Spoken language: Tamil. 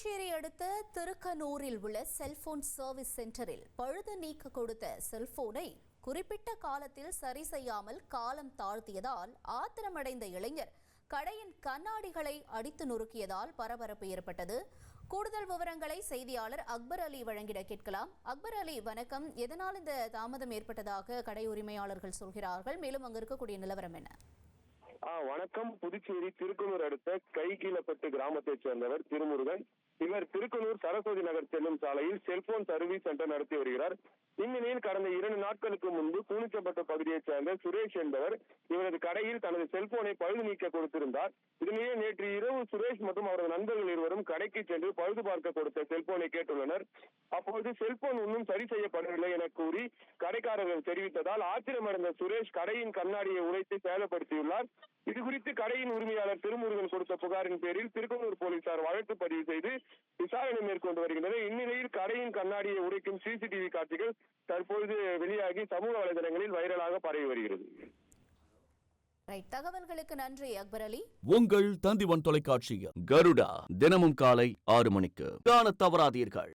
புதுச்சேரி அடுத்த திருக்கனூரில் உள்ள செல்போன் சர்வீஸ் சென்டரில் பழுது நீக்க கொடுத்த செல்போனை குறிப்பிட்ட காலத்தில் சரி செய்யாமல் காலம் தாழ்த்தியதால் ஆத்திரமடைந்த இளைஞர் கடையின் கண்ணாடிகளை அடித்து நொறுக்கியதால் பரபரப்பு ஏற்பட்டது. கூடுதல் விவரங்களை செய்தியாளர் அக்பர் அலி வழங்கிட கேட்கலாம். அக்பர் அலி, வணக்கம். எதனால் இந்த தாமதம் ஏற்பட்டதாக கடை உரிமையாளர்கள் சொல்கிறார்கள்? மேலும் அங்கு இருக்கக்கூடிய நிலவரம் என்ன? வணக்கம். புதுச்சேரி திருக்கனூர் அடுத்த கைகீழப்பட்டு கிராமத்தைச் சேர்ந்தவர் திருமுருகன். இவர் திருக்கனூர் சரஸ்வதி நகர் செல்லும் சாலையில் செல்போன் சர்வீஸ் சென்டர் நடத்தி வருகிறார். இந்நிலையில் கடந்த 2 நாட்களுக்கு முன்பு கூனிச்சப்பட்டு பகுதியைச் சேர்ந்த சுரேஷ் என்பவர் இவரது கடையில் தனது செல்போனை பழுது நீக்க கொடுத்திருந்தார். இதனிடையே நேற்று இரவு சுரேஷ் மற்றும் அவரது நண்பர்கள் இருவரும் கடைக்கு சென்று பழுது பார்க்க கொடுத்த செல்போனை கேட்டுள்ளனர். அப்போது செல்போன் இன்னும் சரி செய்யப்படவில்லை என கூறி கடைக்காரர்கள் தெரிவித்ததால் ஆத்திரமடைந்த சுரேஷ் கடையின் கண்ணாடியை உடைத்து சேதப்படுத்தியுள்ளார். இதுகுறித்து கடையின் உரிமையாளர் திருமுருகன் கொடுத்த புகாரின் பேரில் திருக்கனூர் போலீசார் வழக்கு பதிவு செய்து விசாரணை மேற்கொண்டு வருகின்றனர். இந்நிலையில் கடையின் கண்ணாடியை உடைக்கும் சிசிடிவி காட்சிகள் தற்பொழுது வெளியாகி சமூக வலைதளங்களில் வைரலாக பரவி வருகிறது. தகவல்களுக்கு நன்றி அக்பர் அலி. உங்கள் தந்திவன் தொலைக்காட்சியில் கருடா தினமும் காலை 6 மணிக்கு காண தவறாதீர்கள்.